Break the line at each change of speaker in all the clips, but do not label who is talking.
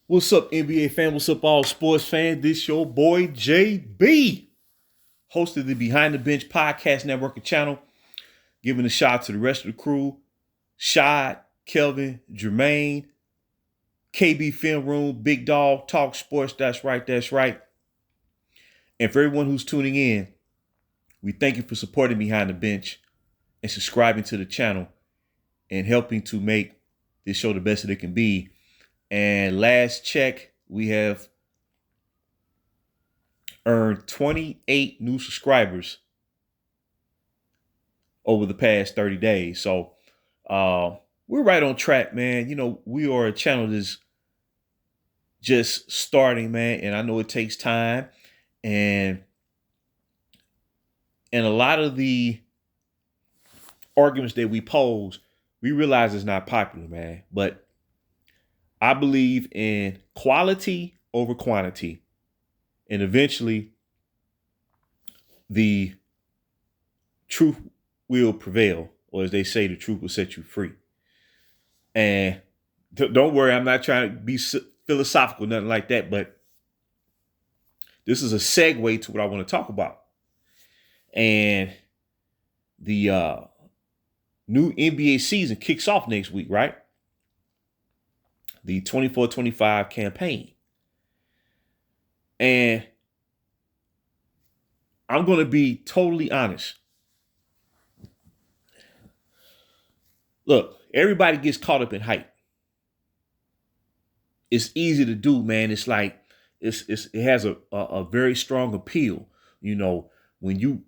What's up, NBA fan? What's up, all sports fans? This your boy JB, host of the Behind the Bench Podcast Network and channel. Giving a shout out to the rest of the crew: Shad, Kelvin, Jermaine, KB Film Room, Big Dog, Talk Sports. That's right, that's right. And for everyone who's tuning in, we thank you for supporting Behind the Bench and subscribing to the channel and helping to make this show the best that it can be. And last check, we have earned 28 new subscribers over the past 30 days. So we're right on track, man. You know, we are a channel that's just starting, man. And I know it takes time. And a lot of the arguments that we pose, we realize it's not popular, man. But I believe in quality over quantity. And eventually, the truth will prevail. Or as they say, the truth will set you free. And don't worry, I'm not trying to be philosophical, nothing like that. But this is a segue to what I want to talk about. And the new NBA season kicks off next week, right? The 24-25 campaign. And I'm going to be totally honest. Look, everybody gets caught up in hype. It's easy to do, man. It's like it has a very strong appeal. You know, when you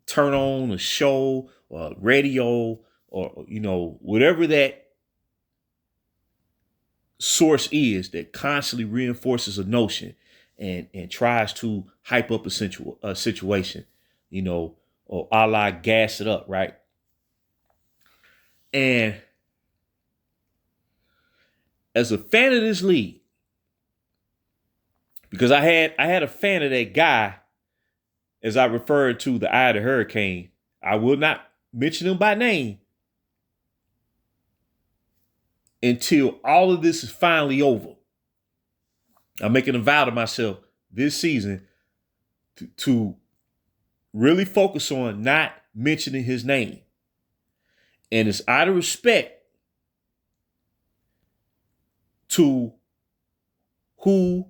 turn on a show or radio or whatever that source is that constantly reinforces a notion and tries to hype up a situation, or a la gas it up, right? And as a fan of this league, because I had a fan of that guy, as I referred to the eye of the hurricane. I will not mention him by name until all of this is finally over. I'm making a vow to myself this season to really focus on not mentioning his name. And it's out of respect to who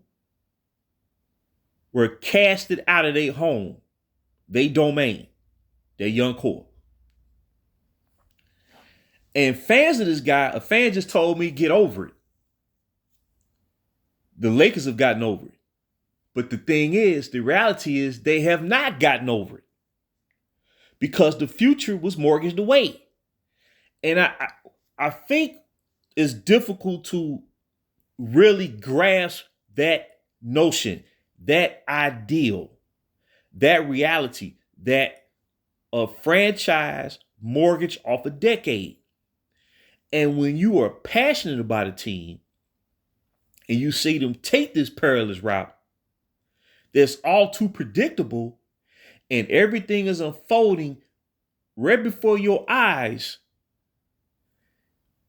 were casted out of their home, their domain, their young core. And fans of this guy, a fan just told me, get over it. The Lakers have gotten over it. But the thing is, the reality is they have not gotten over it. Because the future was mortgaged away. And I think it's difficult to really grasp that notion, that ideal, that reality, that a franchise mortgage off a decade. And when you are passionate about a team and you see them take this perilous route that's all too predictable and everything is unfolding right before your eyes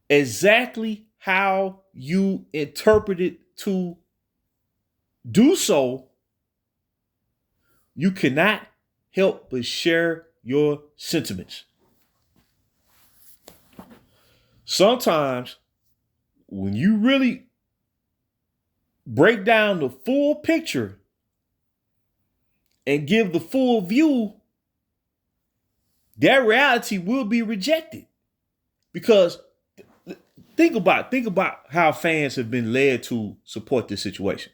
exactly how you interpret it to do so, you cannot help but share your sentiments. Sometimes when you really break down the full picture and give the full view, that reality will be rejected. Because think about how fans have been led to support this situation.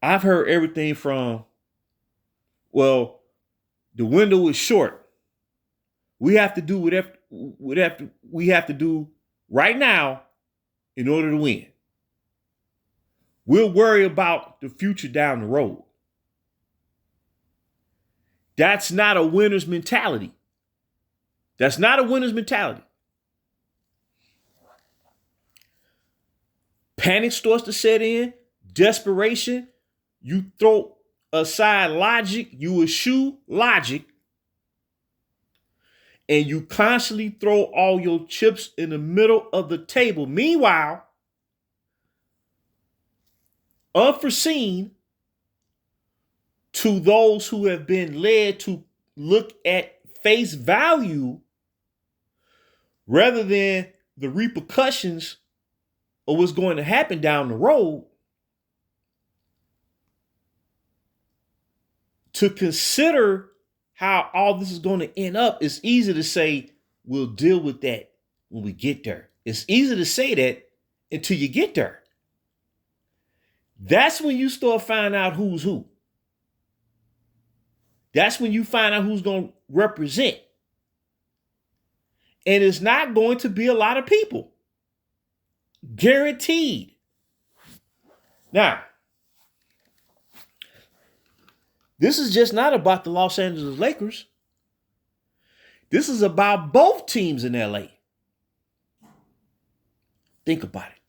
I've heard everything from, well, the window is short. We have to do whatever we have to do right now in order to win. We'll worry about the future down the road. That's not a winner's mentality. That's not a winner's mentality. Panic starts to set in, desperation. You throw aside logic, you eschew logic, and you constantly throw all your chips in the middle of the table. Meanwhile, unforeseen to those who have been led to look at face value rather than the repercussions of what's going to happen down the road, to consider how all this is going to end up, it's easy to say, we'll deal with that when we get there. It's easy to say that until you get there. That's when you start finding out who's who. That's when you find out who's going to represent. And it's not going to be a lot of people. Guaranteed. Now, this is just not about the Los Angeles Lakers. This is about both teams in LA. Think about it.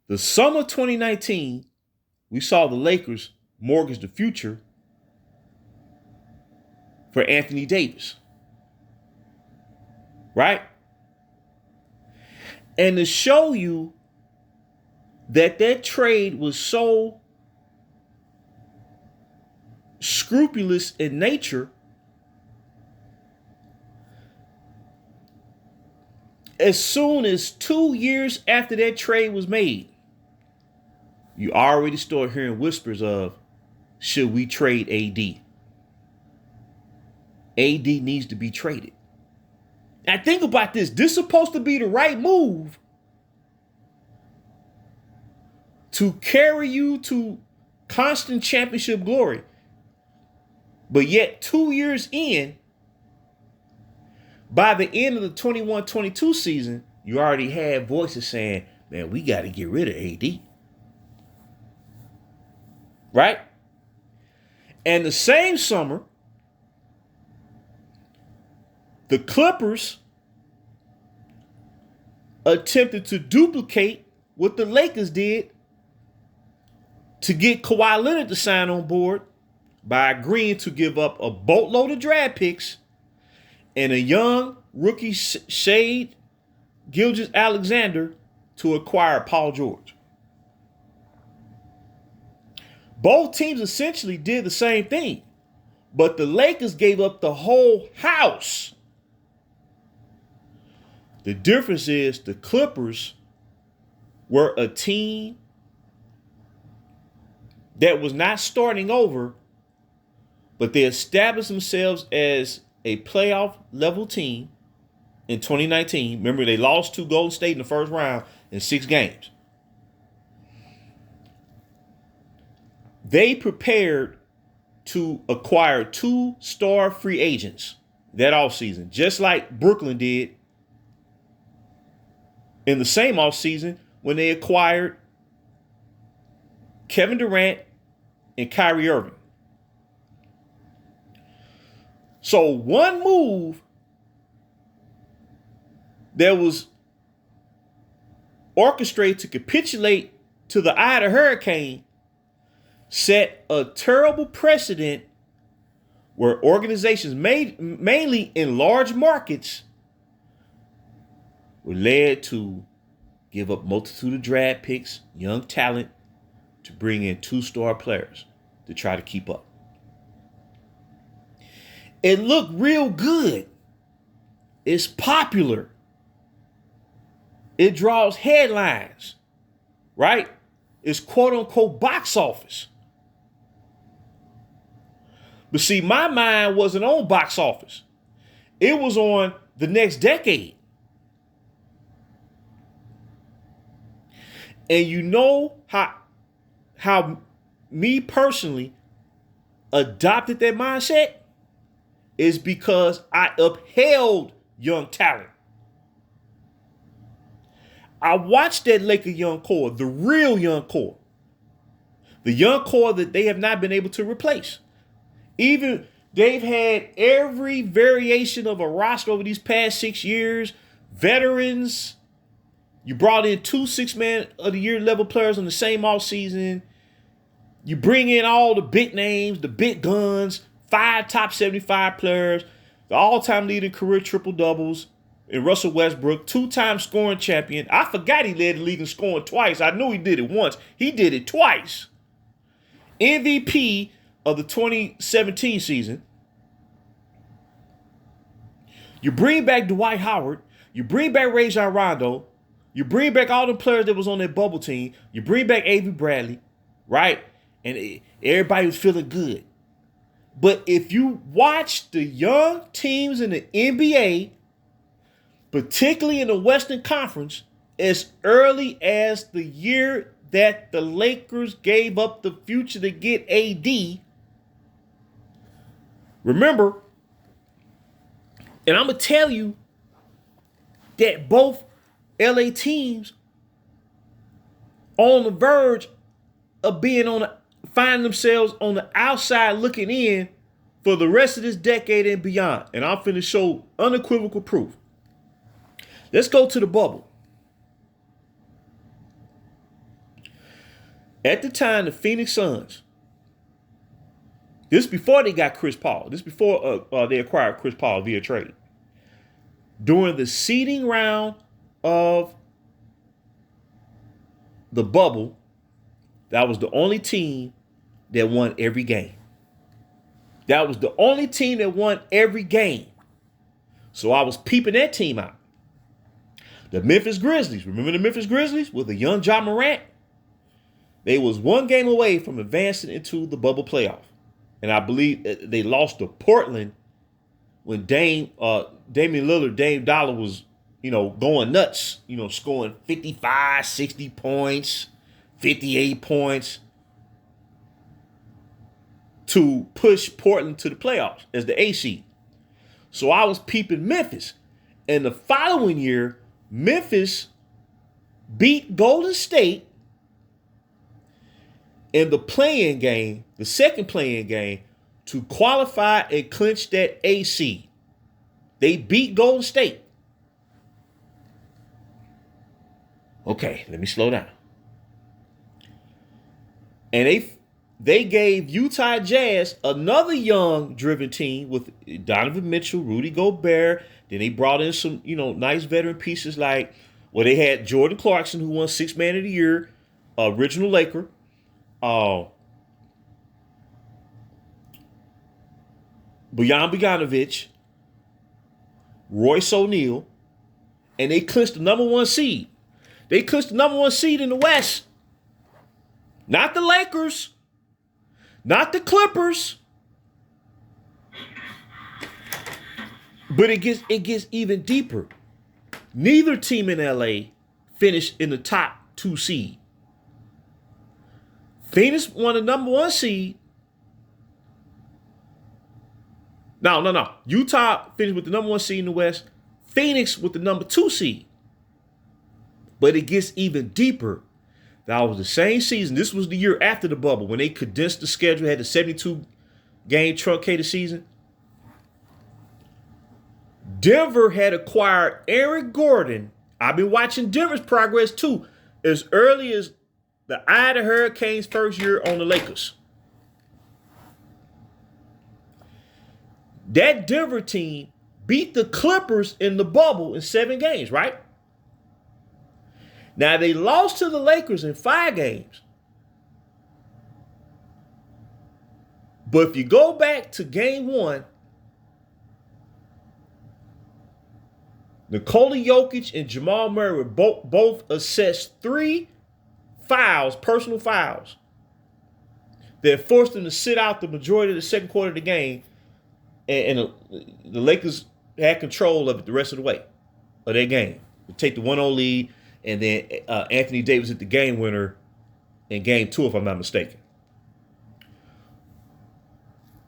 The summer 2019, we saw the Lakers mortgage the future for Anthony Davis. Right? And to show you that trade was so scrupulous in nature, as soon as 2 years after that trade was made, you already start hearing whispers of, should we trade AD? AD needs to be traded. Now think about this. This is supposed to be the right move to carry you to constant championship glory. But yet 2 years in, by the end of the 21-22 season, you already had voices saying, man, we got to get rid of AD. Right? And the same summer, the Clippers attempted to duplicate what the Lakers did to get Kawhi Leonard to sign on board by agreeing to give up a boatload of draft picks and a young rookie Shade Gilgeous-Alexander to acquire Paul George. Both teams essentially did the same thing, but the Lakers gave up the whole house. The difference is the Clippers were a team that was not starting over, but they established themselves as a playoff level team in 2019. Remember, they lost to Golden State in the first round in 6 games. They prepared to acquire 2 star free agents that offseason, just like Brooklyn did in the same offseason when they acquired Kevin Durant and Kyrie Irving. So one move that was orchestrated to capitulate to the eye of the hurricane set a terrible precedent where organizations mainly in large markets were led to give up multitude of draft picks, young talent, to bring in 2 star players to try to keep up. It looked real good. It's popular. It draws headlines, right? It's quote unquote box office. But see, my mind wasn't on box office. It was on the next decade. And you know how me personally adopted that mindset is because I upheld young talent. I watched that Laker young core, the real young core, the young core that they have not been able to replace. Even they've had every variation of a roster over these past 6 years, veterans. You brought in 2 six-man of the year level players on the same offseason. You bring in all the big names, the big guns, 5 top 75 players, the all-time leading career triple-doubles in Russell Westbrook, 2-time scoring champion. I forgot he led the league in scoring twice. I knew he did it once. He did it twice. MVP of the 2017 season. You bring back Dwight Howard. You bring back Rajon Rondo. You bring back all the players that was on that bubble team. You bring back Avery Bradley, right? And everybody was feeling good. But if you watch the young teams in the NBA, particularly in the Western Conference, as early as the year that the Lakers gave up the future to get AD, remember, and I'm going to tell you that both LA teams on the verge of finding themselves on the outside looking in for the rest of this decade and beyond. And I'm finna show unequivocal proof. Let's go to the bubble. At the time, the Phoenix Suns, this before they got Chris Paul. This before they acquired Chris Paul via trade. During the seeding round of the bubble, that was the only team that won every game. That was the only team that won every game. So I was peeping that team out. The Memphis Grizzlies. Remember the Memphis Grizzlies with a young Ja Morant? They was one game away from advancing into the bubble playoff. And I believe they lost to Portland when Damian Lillard, Dame Dollar was, going nuts, scoring 55, 60 points, 58 points to push Portland to the playoffs as the A seed. So I was peeping Memphis. And the following year, Memphis beat Golden State in the play-in game, the second play-in game, to qualify and clinch that A seed. They beat Golden State. Okay, let me slow down. And they gave Utah Jazz, another young driven team with Donovan Mitchell, Rudy Gobert. Then they brought in some, nice veteran pieces like, they had Jordan Clarkson, who won Sixth Man of the Year, original Laker. Bojan Bogdanovic, Royce O'Neal, and they clinched the number 1 seed. They clinched the number 1 seed in the West. Not the Lakers, not the Clippers. But it gets even deeper. Neither team in LA finished in the top 2 seed. Phoenix won the number 1 seed. No. Utah finished with the number 1 seed in the West. Phoenix with the number 2 seed. But it gets even deeper. That was the same season. This was the year after the bubble when they condensed the schedule, had the 72-game truncated season. Denver had acquired Aaron Gordon. I've been watching Denver's progress too, as early as the eye of the Hurricanes' first year on the Lakers. That Denver team beat the Clippers in the bubble in 7 games, right? Now, they lost to the Lakers in 5 games. But if you go back to game 1, Nikola Jokic and Jamal Murray both assessed 3 fouls, personal fouls, that forced them to sit out the majority of the second quarter of the game. And the Lakers had control of it the rest of the way of their game. They take the 1-0 lead, and then Anthony Davis hit the game winner in game 2, if I'm not mistaken.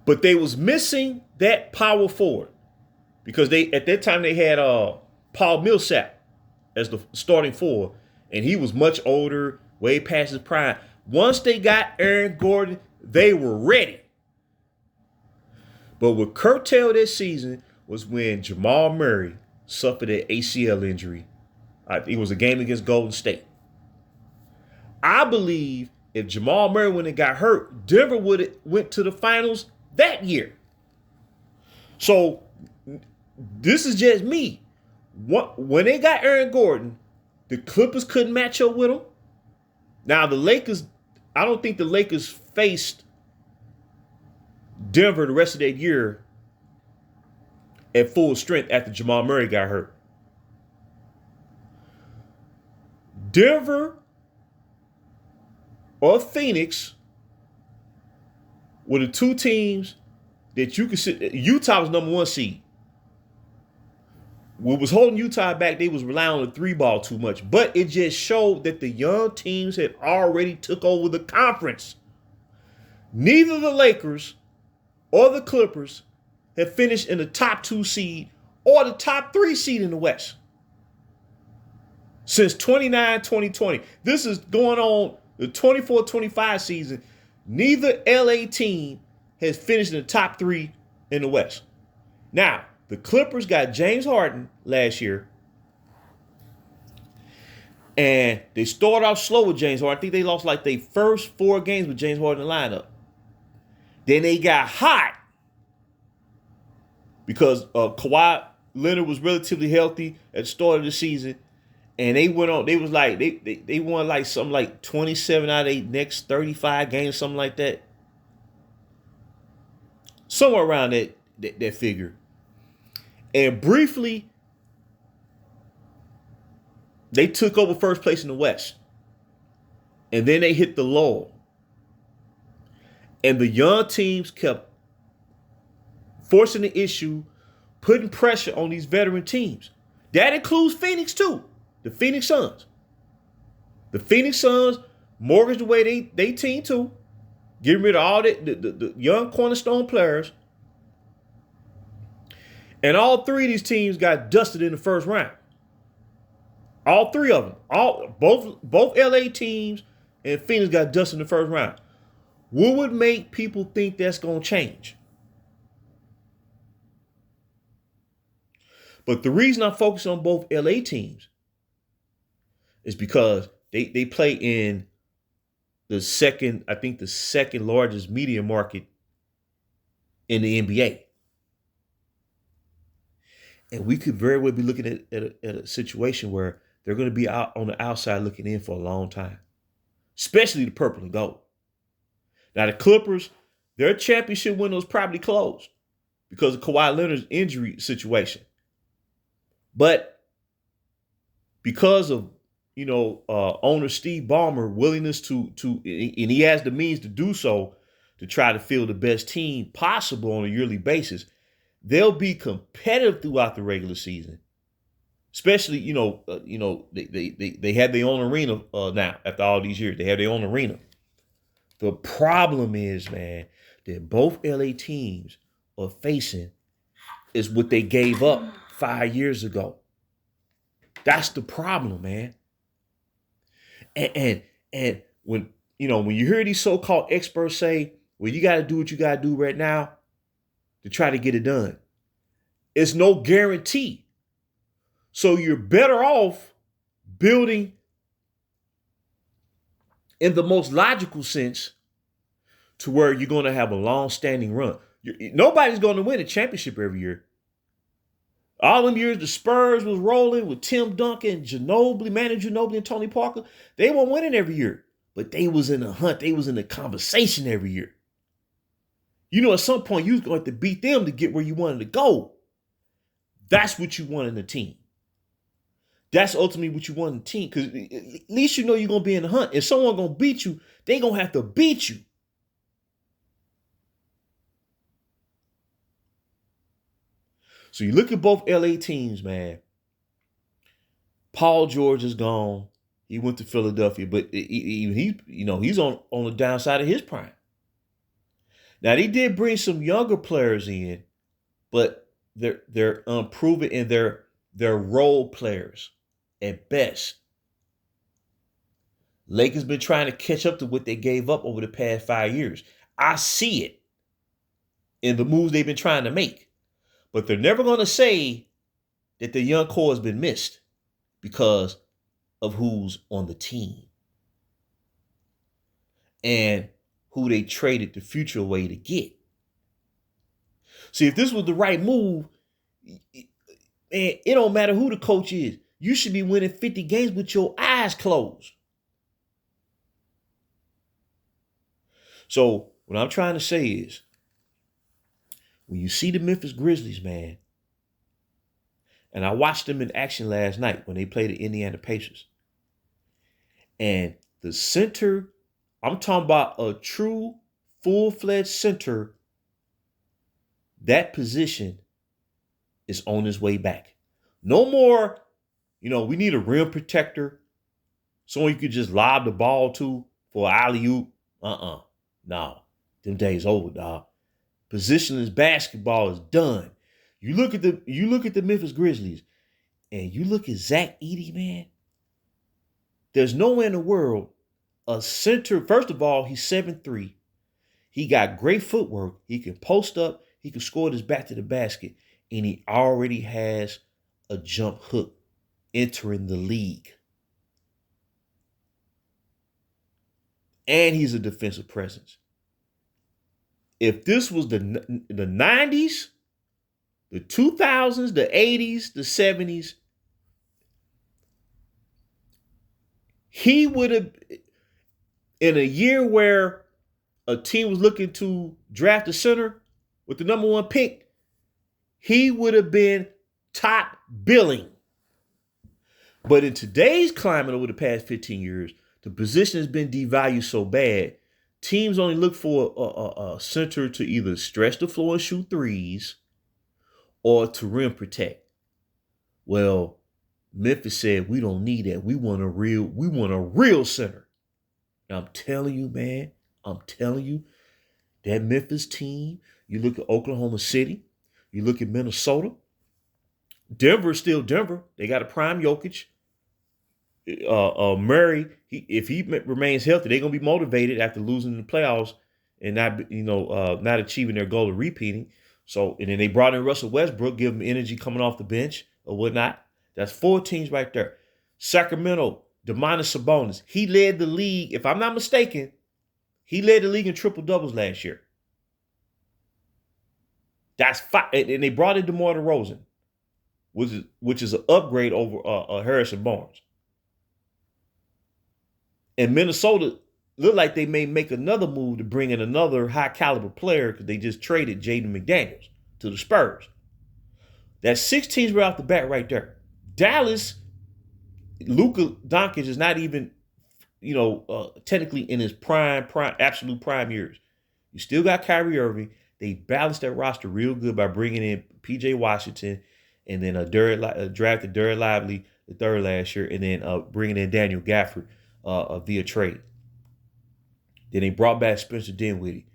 But they was missing that power forward because at that time they had Paul Millsap as the starting 4, and he was much older, way past his prime. Once they got Aaron Gordon, they were ready. But what curtailed this season was when Jamal Murray suffered an ACL injury. It was a game against Golden State. I believe if Jamal Murray, when it got hurt, Denver would have went to the finals that year. So this is just me. When they got Aaron Gordon, the Clippers couldn't match up with him. Now the Lakers, I don't think the Lakers faced Denver the rest of that year at full strength after Jamal Murray got hurt. Denver or Phoenix were the two teams that you could sit. Utah was number one seed. What was holding Utah back, they was relying on the three ball too much. But it just showed that the young teams had already took over the conference. Neither the Lakers or the Clippers have finished in the top 2 seed or the top 3 seed in the West since 2020. This is going on the 24-25 season. Neither LA team has finished in the top 3 in the West. Now, the Clippers got James Harden last year, and they started off slow with James Harden. I think they lost like their first 4 games with James Harden in the lineup. Then they got hot because Kawhi Leonard was relatively healthy at the start of the season, and they went on. They was like they won like something like 27 out of their next 35 games, something like that, somewhere around that figure. And briefly, they took over first place in the West. And then they hit the lull. And the young teams kept forcing the issue, putting pressure on these veteran teams. That includes Phoenix too. The Phoenix Suns. The Phoenix Suns mortgaged away they team too. Getting rid of all the young cornerstone players. And all 3 of these teams got dusted in the first round. All 3 of them. Both LA teams and Phoenix got dusted in the first round. What would make people think that's going to change? But the reason I focus on both LA teams is because they play in the second largest media market in the NBA. And we could very well be looking at a situation where they're going to be out on the outside looking in for a long time, especially the purple and gold. Now, the Clippers, their championship window is probably closed because of Kawhi Leonard's injury situation. But because of, owner Steve Ballmer's willingness to, and he has the means to do so, to try to field the best team possible on a yearly basis, they'll be competitive throughout the regular season. Especially, they have their own arena now after all these years. They have their own arena. The problem is, man, that both LA teams are facing is what they gave up 5 years ago. That's the problem, man. And when you hear these so-called experts say, well, you got to do what you got to do right now to try to get it done, it's no guarantee. So you're better off building in the most logical sense to where you're going to have a long-standing run. Nobody's going to win a championship every year. All them years the Spurs was rolling with Tim Duncan, Manu Ginobili, and Tony Parker, they weren't winning every year. But they was in the hunt. They was in the conversation every year. At some point, you was going to have to beat them to get where you wanted to go. That's what you want in a team. That's ultimately what you want in a team. Because at least you're going to be in the hunt. If someone going to beat you, they going to have to beat you. So you look at both LA teams, man. Paul George is gone. He went to Philadelphia, but he's on the downside of his prime. Now they did bring some younger players in, but they're unproven and they're role players at best. Lakers been trying to catch up to what they gave up over the past 5 years. I see it in the moves they've been trying to make. But they're never going to say that the young core has been missed because of who's on the team and who they traded the future away to get. See, if this was the right move, man, it don't matter who the coach is. You should be winning 50 games with your eyes closed. So what I'm trying to say is, when you see the Memphis Grizzlies, man, and I watched them in action last night when they played the Indiana Pacers, and the center, I'm talking about a true full-fledged center, that position is on its way back. No more, we need a rim protector, someone you could just lob the ball to for an alley-oop. No, them days over, dog. Positionless basketball is done. You look at the Memphis Grizzlies, and you look at Zach Edey, man. There's nowhere in the world a center. First of all, he's 7'3". He got great footwork. He can post up. He can score his back to the basket, and he already has a jump hook entering the league. And he's a defensive presence. If this was the 90s, the 2000s, the 80s, the 70s, he would have, in a year where a team was looking to draft a center with the number 1 pick, he would have been top billing. But in today's climate over the past 15 years, the position has been devalued so bad, teams only look for a center to either stretch the floor and shoot threes or to rim protect. Well, Memphis said, we don't need that. We want a real center. And I'm telling you, man, that Memphis team, you look at Oklahoma City, you look at Minnesota, Denver is still Denver. They got a prime Jokic. Murray, if he remains healthy, they're gonna be motivated after losing the playoffs and not achieving their goal of repeating. So, and then they brought in Russell Westbrook, give him energy coming off the bench or whatnot. That's 4 teams right there. Sacramento, Domantas Sabonis, he led the league. If I'm not mistaken, he led the league in triple doubles last year. That's 5, and they brought in DeMar DeRozan, which is an upgrade over Harrison Barnes. And Minnesota look like they may make another move to bring in another high caliber player because they just traded Jaden McDaniels to the Spurs. That's 6 teams right off the bat right there. Dallas, Luka Doncic is not even, technically in his prime, absolute prime years. You still got Kyrie Irving. They balanced that roster real good by bringing in P.J. Washington and then drafted Derek Lively the third last year, and then bringing in Daniel Gafford via trade. Then they brought back Spencer Dinwiddie,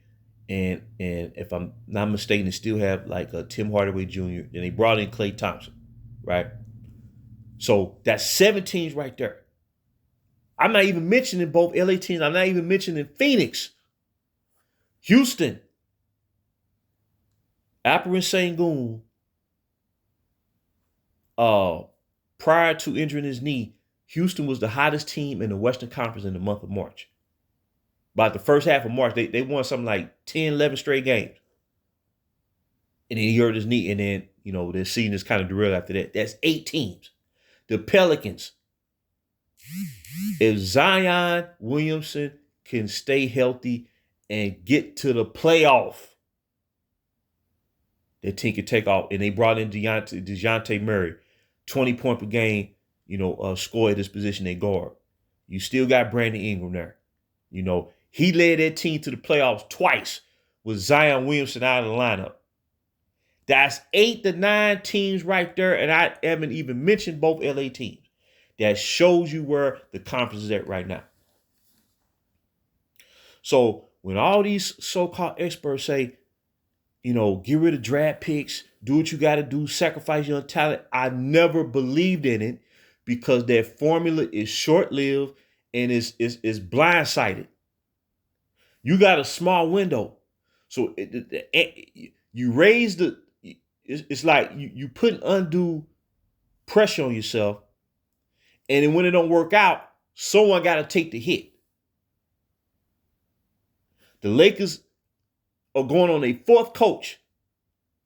and if I'm not mistaken, they still have like Tim Hardaway Jr. Then they brought in Klay Thompson, right? So that's 7 teams right there. I'm not even mentioning both LA teams. I'm not even mentioning Phoenix, Houston, Alperen Sengun. Prior to injuring his knee, Houston was the hottest team in the Western Conference in the month of March. By the first half of March, they won something like 10, 11 straight games. And then he hurt his knee, and then, their season is kind of derailed after that. That's 8 teams. The Pelicans. If Zion Williamson can stay healthy and get to the playoff, that team can take off. And they brought in DeJounte Murray, 20 point per game, score at this position they guard. You still got Brandon Ingram there. He led that team to the playoffs twice with Zion Williamson out of the lineup. That's 8 to 9 teams right there, and I haven't even mentioned both LA teams. That shows you where the conference is at right now. So when all these so-called experts say, get rid of draft picks, do what you got to do, sacrifice your talent, I never believed in it because that formula is short-lived and is blindsided. You got a small window. So you raise it's like you put undue pressure on yourself, and then when it don't work out, someone got to take the hit. The Lakers are going on a 4th coach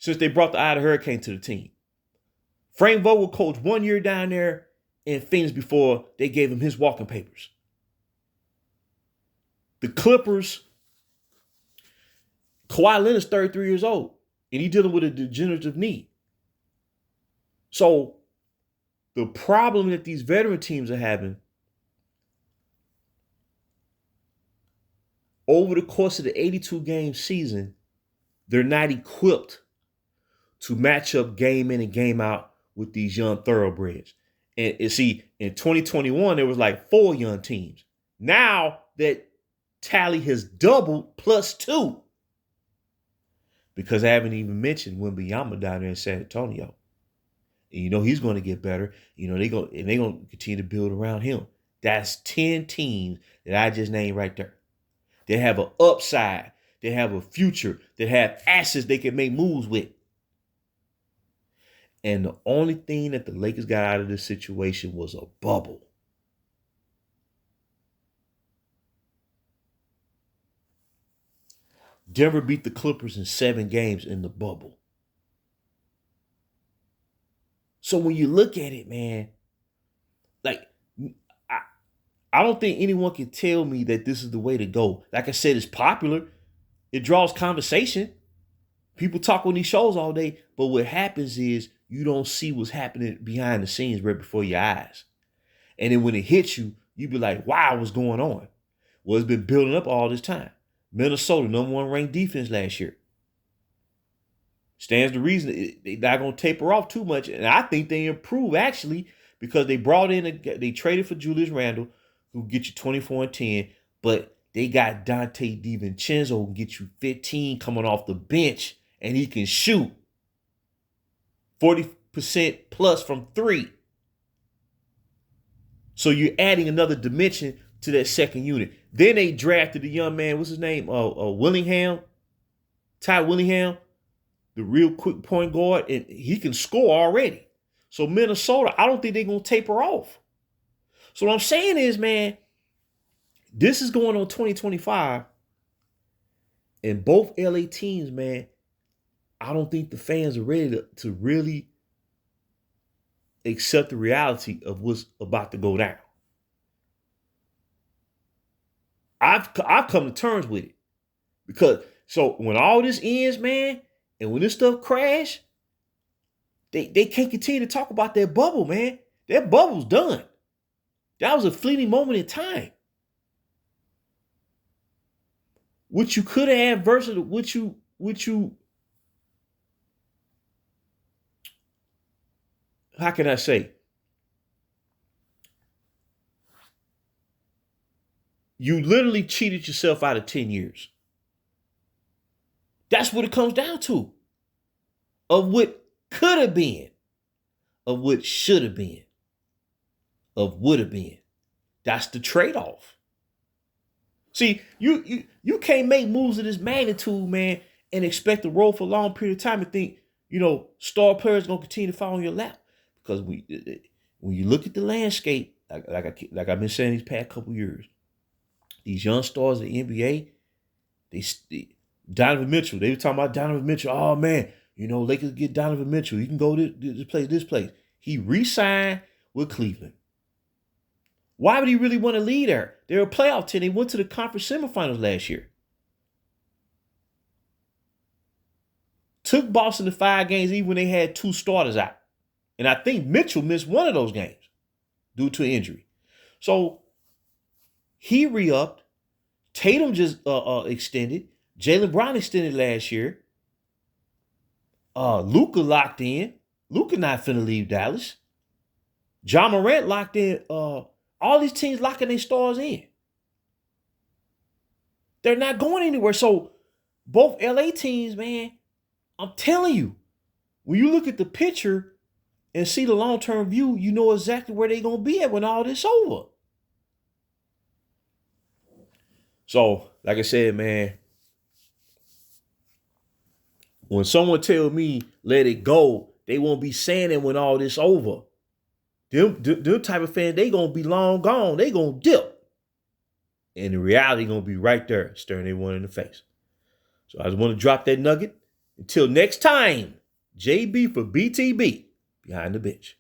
since they brought the Ida Hurricane to the team. Frank Vogel coached 1 year down there in Phoenix before they gave him his walking papers. The Clippers, Kawhi Leonard's 33 years old, and he's dealing with a degenerative knee. So the problem that these veteran teams are having over the course of the 82-game season, they're not equipped to match up game in and game out with these young thoroughbreds. And see, in 2021, there was like 4 young teams. Now that tally has doubled +2. Because I haven't even mentioned Wembanyama down there in San Antonio. And you know he's going to get better. You know, they're going to continue to build around him. That's 10 teams that I just named right there. They have an upside. They have a future. They have assets they can make moves with. And the only thing that the Lakers got out of this situation was a bubble. Denver beat the Clippers in 7 games in the bubble. So when you look at it, man, like, I don't think anyone can tell me that this is the way to go. Like I said, it's popular. It draws conversation. People talk on these shows all day, but what happens is you don't see what's happening behind the scenes right before your eyes. And then when it hits you, you be like, wow, what's going on? Well, it's been building up all this time. Minnesota, #1 ranked defense last year. Stands to reason they're not going to taper off too much. And I think they improve, actually, because they brought in, they traded for Julius Randle, who get you 24 and 10, but they got Dante DiVincenzo, who can get you 15 coming off the bench, and he can shoot 40% plus from 3. So you're adding another dimension to that second unit. Then they drafted the young man, what's his name? Willingham, Ty Willingham, the real quick point guard, and he can score already. So Minnesota, I don't think they're going to taper off. So what I'm saying is, man, this is going on 2025, and both LA teams, man, I don't think the fans are ready to really accept the reality of what's about to go down. I've come to terms with it. Because, so when all this ends, man, and when this stuff crash, they can't continue to talk about their bubble, man. Their bubble's done. That was a fleeting moment in time. What you could have had versus what you how can I say? You literally cheated yourself out of 10 years. That's what it comes down to. Of what could have been. Of what should have been. Of would have been. That's the trade-off. See, you can't make moves of this magnitude, man, and expect to roll for a long period of time and think, you know, star players going to continue to fall on your lap. Because when you look at the landscape, like I've been saying these past couple years, these young stars in the NBA, Donovan Mitchell, they were talking about Donovan Mitchell. Oh, man, you know, Lakers get Donovan Mitchell. You can go to this place. He re-signed with Cleveland. Why would he really want to lead there? They're a playoff team. They went to the conference semifinals last year. Took Boston to 5 games even when they had 2 starters out. And I think Mitchell missed one of those games due to injury. So he re-upped. Tatum just extended. Jaylen Brown extended last year. Luka locked in. Luka not finna leave Dallas. John Morant locked in. All these teams locking their stars in. They're not going anywhere. So both LA teams, man, I'm telling you, when you look at the picture and see the long-term view, you know exactly where they're going to be at when all this over. So, like I said, man, when someone tell me let it go, they won't be saying it when all this over. Them type of fans, they going to be long gone. They going to dip. And the reality going to be right there, staring everyone in the face. So I just want to drop that nugget. Until next time, JB for BTB, behind the bench.